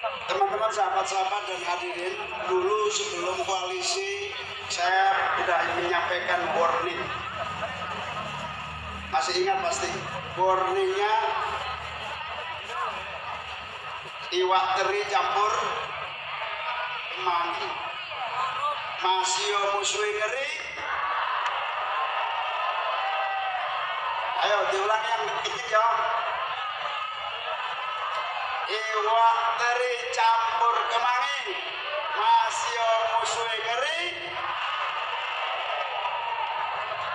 Teman-teman, sahabat-sahabat dan hadirin, dulu sebelum koalisi saya sudah menyampaikan warning. Masih ingat pasti? Warningnya iwak teri campur kemangi. Masih musuhi ngeri. Ayo diulang yang kenceng ya. Iwak teri campur kemangi, masih musuhi ngeri.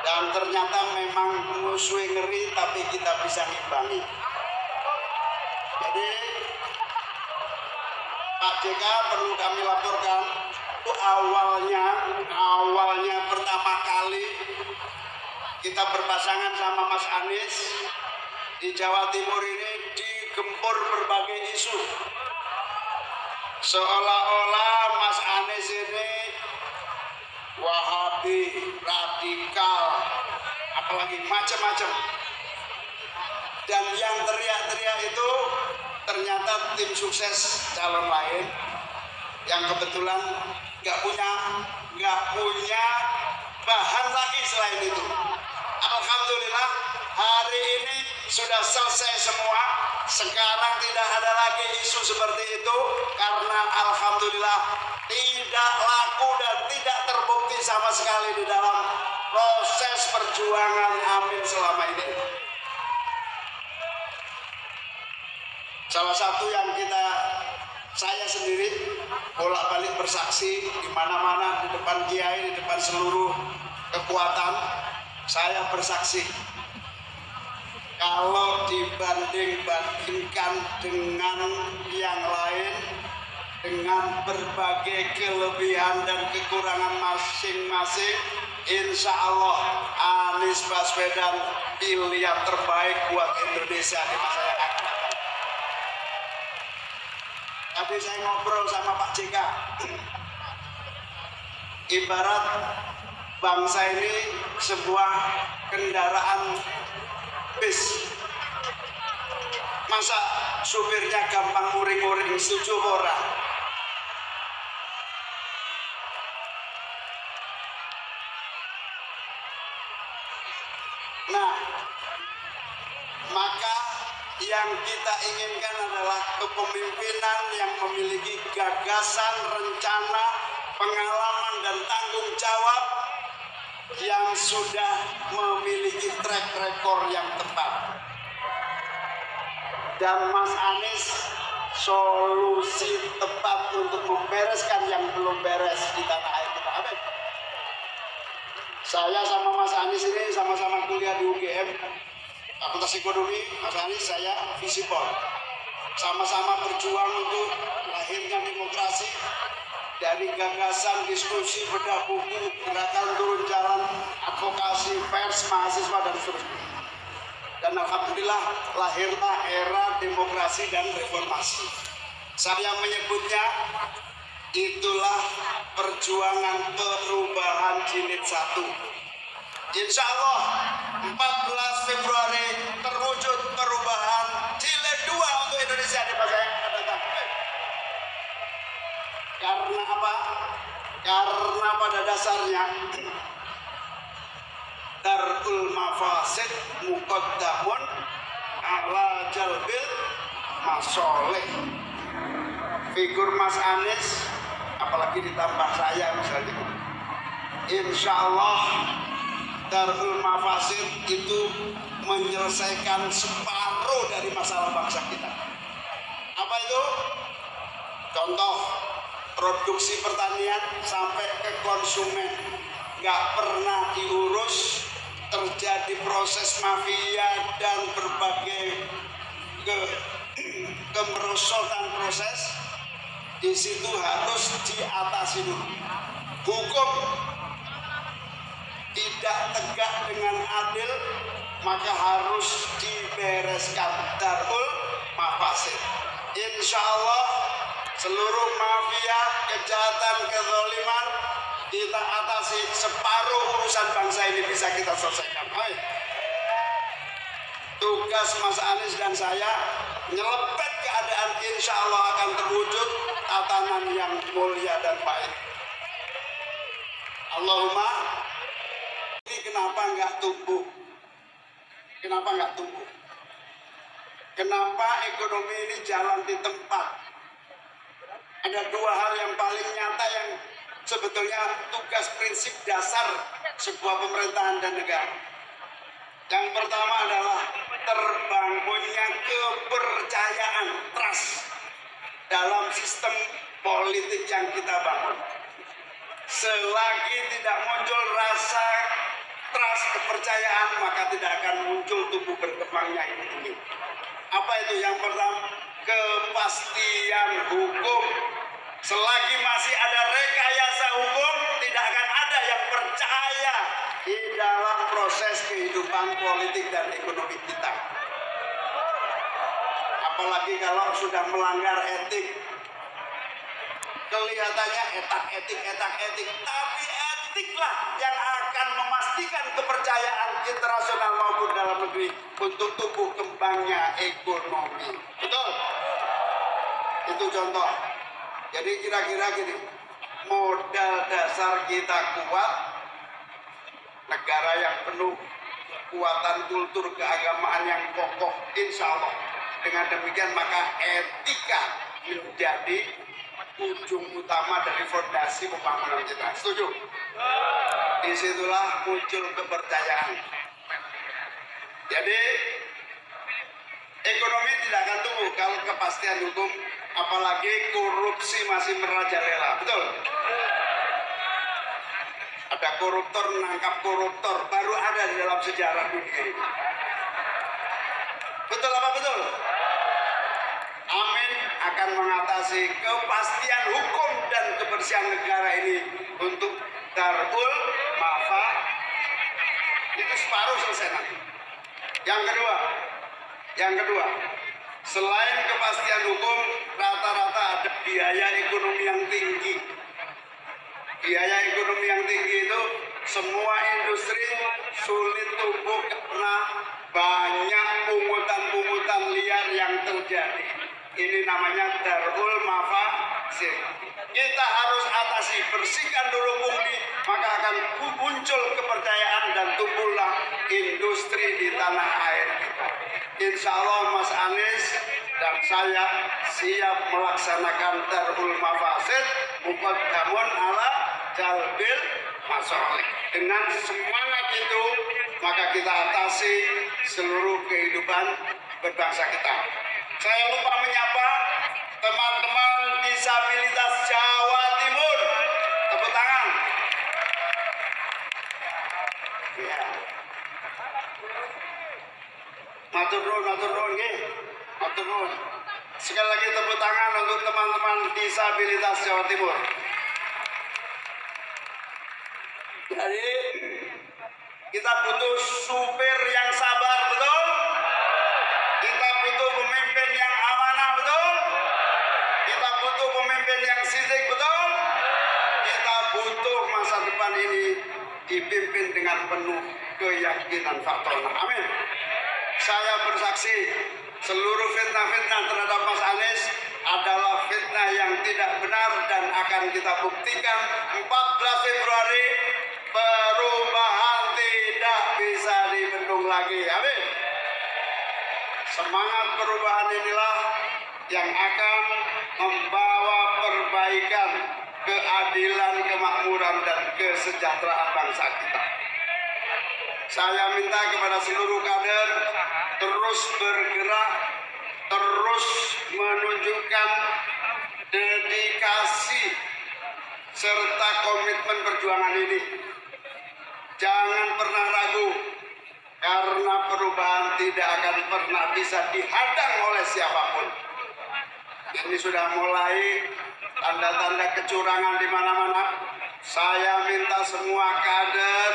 Dan ternyata memang musuhi ngeri, tapi kita bisa ngimbangi. Jadi Pak JK perlu kami laporkan, itu awalnya pertama kali kita berpasangan sama Mas Anies di Jawa Timur ini digempur berbagai isu. Seolah-olah Mas Anies ini Wahabi, radikal, apalagi macam-macam. Dan yang teriak-teriak itu ternyata tim sukses calon lain yang kebetulan nggak punya bahan lagi selain itu. Alhamdulillah hari ini sudah selesai semua. Sekarang tidak ada lagi isu seperti itu karena alhamdulillah tidak laku dan tidak terbukti sama sekali di dalam proses perjuangan Amin selama ini. Salah satu yang saya sendiri bolak-balik bersaksi di mana-mana, di depan kiai, di depan seluruh kekuatan, saya bersaksi kalau dibanding-bandingkan dengan yang lain, dengan berbagai kelebihan dan kekurangan masing-masing, insya Allah Anies Baswedan pilihan terbaik buat Indonesia di masa yang akan datang. Tadi saya ngobrol sama Pak JK, ibarat bangsa ini sebuah kendaraan bis. Masa supirnya gampang muring-muring, setuju orang? Nah, maka yang kita inginkan adalah kepemimpinan yang memiliki gagasan, rencana, pengalaman, dan tanggung jawab yang sudah memiliki track record yang tepat. Dan Mas Anies solusi tepat untuk membereskan yang belum beres di tanah air kita. Amin. Saya sama Mas Anies ini sama-sama kuliah di UGM, Fakultas Ekonomi. Mas Anies, saya Visipol. Sama-sama berjuang untuk lahirnya demokrasi. Dari gagasan, diskusi, bedah buku, gerakan turun jalan, advokasi, pers, mahasiswa, dan seterusnya. Dan alhamdulillah lahirlah era demokrasi dan reformasi. Saya menyebutnya itulah perjuangan perubahan jilid 1. Insya Allah 14 Februari terwujud perubahan jilid 2 untuk Indonesia di masa yang akan datang. Karena apa? Karena pada dasarnya darul mafasid muqaddamun ala jalbil masoleh. Figur Mas Anies, apalagi ditambah saya misalnya, insya Allah darul mafasid itu menyelesaikan separuh dari masalah bangsa kita. Apa itu? Contoh, produksi pertanian sampai ke konsumen nggak pernah diurus, terjadi proses mafia dan berbagai kemerosotan proses. Di situ harus diatasi dulu. Hukum tidak tegak dengan adil, maka harus dibereskan darul mafasid. Insya Allah seluruh mafia, kejahatan, kezaliman kita atasi, separuh urusan bangsa ini bisa kita selesaikan. Ayo. Tugas Mas Anies dan saya nyelepet keadaan ini insya Allah akan terwujud tatanan yang mulia dan baik. Allahumma. Ini kenapa nggak tumbuh? Kenapa nggak tumbuh? Kenapa ekonomi ini jalan di tempat? Ada dua hal yang paling nyata yang sebetulnya tugas prinsip dasar sebuah pemerintahan dan negara. Yang pertama adalah terbangunnya kepercayaan, trust dalam sistem politik yang kita bangun. Selagi tidak muncul rasa trust, kepercayaan, maka tidak akan muncul tumbuh berkembangnya ekonomi. Apa itu? Yang pertama, kepastian hukum. Selagi masih ada rekayasa hukum, tidak akan ada yang percaya di dalam proses kehidupan politik dan ekonomi kita. Apalagi kalau sudah melanggar etik. Kelihatannya etak-etik, tapi etiklah yang akan memastikan kepercayaan internasional maupun dalam negeri untuk tumbuh kembangnya ekonomi. Betul? Itu contoh. Jadi kira-kira gini, modal dasar kita kuat, negara yang penuh kekuatan kultur keagamaan yang kokoh, insya Allah. Dengan demikian maka etika menjadi ujung utama dari fondasi pembangunan kita. Setuju? Disitulah muncul kepercayaan. Jadi ekonomi tidak akan tumbuh kalau kepastian hukum, apalagi korupsi masih merajalela. Betul? Ada koruptor menangkap koruptor, baru ada di dalam sejarah dunia ini. Betul apa betul? Amin akan mengatasi kepastian hukum dan kebersihan negara ini untuk darul mafa. Itu separuh selesai nanti. Yang kedua, selain kepastian hukum, rata-rata ada biaya ekonomi yang tinggi. Biaya ekonomi yang tinggi itu semua industri sulit tumbuh karena banyak pungutan-pungutan liar yang terjadi. Ini namanya darul mafasid. Kita harus atasi, bersihkan dulu pungli, maka akan muncul kepercayaan dan tumbuhlah industri di tanah air kita. Insya Allah Mas Anies dan saya siap melaksanakan darul mafasid muqaddamun ala jalbil masalih. Dengan semangat itu maka kita atasi seluruh kehidupan berbangsa kita. Saya lupa menyapa teman-teman disabilitas Jawa Timur. Tepuk tangan. Ya. Matur nuwun nggih. Matur nuwun. Sekali lagi tepuk tangan untuk teman-teman disabilitas Jawa Timur. Jadi kita butuh supir yang sabar, betul? Kita butuh pemimpin yang amanah, betul? Kita butuh pemimpin yang sidik, betul? Kita butuh masa depan ini dipimpin dengan penuh keyakinan faktona. Amin. Saya bersaksi seluruh fitnah-fitnah terhadap Mas Anies adalah fitnah yang tidak benar dan akan kita buktikan 14 Februari perubahan tidak bisa dibendung lagi. Amin. Semangat perubahan inilah yang akan membawa perbaikan, keadilan, kemakmuran, dan kesejahteraan bangsa kita. Saya minta kepada seluruh kader terus bergerak, terus menunjukkan dedikasi serta komitmen perjuangan ini. Jangan pernah ragu, karena perubahan tidak akan pernah bisa dihadang oleh siapapun. Ini sudah mulai tanda-tanda kecurangan di mana-mana. Saya minta semua kader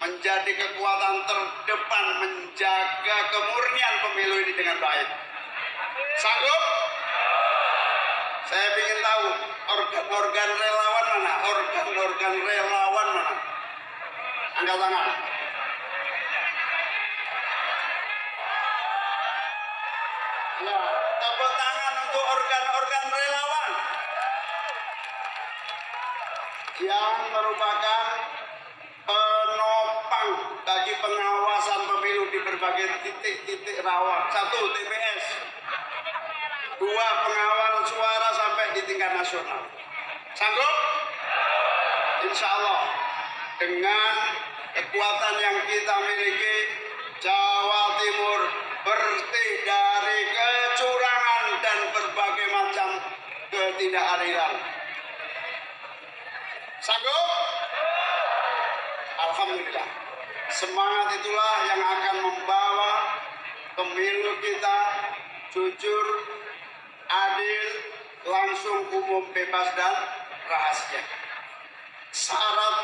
menjadi kekuatan terdepan menjaga kemurnian pemilu ini dengan baik. Sanggup? Saya ingin tahu organ-organ relawan mana? Organ-organ relawan mana? Angkat tangan. Ya. Tepuk tangan untuk organ-organ relawan yang merupakan penopang bagi pengawasan pemilu di berbagai titik-titik rawan. 1. TPS, 2. pengawal suara sampai di tingkat nasional. Sanggup? Insya Allah dengan kekuatan yang kita miliki, Jawa Timur bersih dari kecurangan dan berbagai macam ketidakadilan. Sanggup? Alhamdulillah. Semangat itulah yang akan membawa pemilu kita jujur, adil, langsung, umum, bebas, dan rahasia. Syarat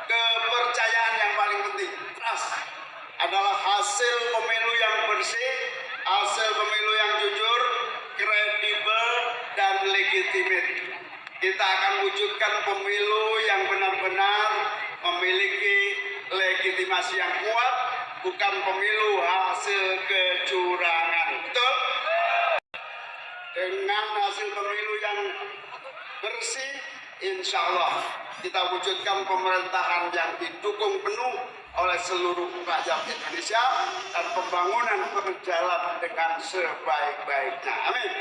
kepercayaan yang paling penting, trust, adalah hasil pemilu yang bersih, hasil pemilu yang jujur, kredibel, dan legitimit. Kita akan wujudkan pemilu yang benar-benar memiliki legitimasi yang kuat, bukan pemilu hasil kecurangan. Betul? Dengan hasil pemilu yang bersih, insya Allah kita wujudkan pemerintahan yang didukung penuh oleh seluruh rakyat Indonesia dan pembangunan berjalan dengan sebaik-baiknya. Amin.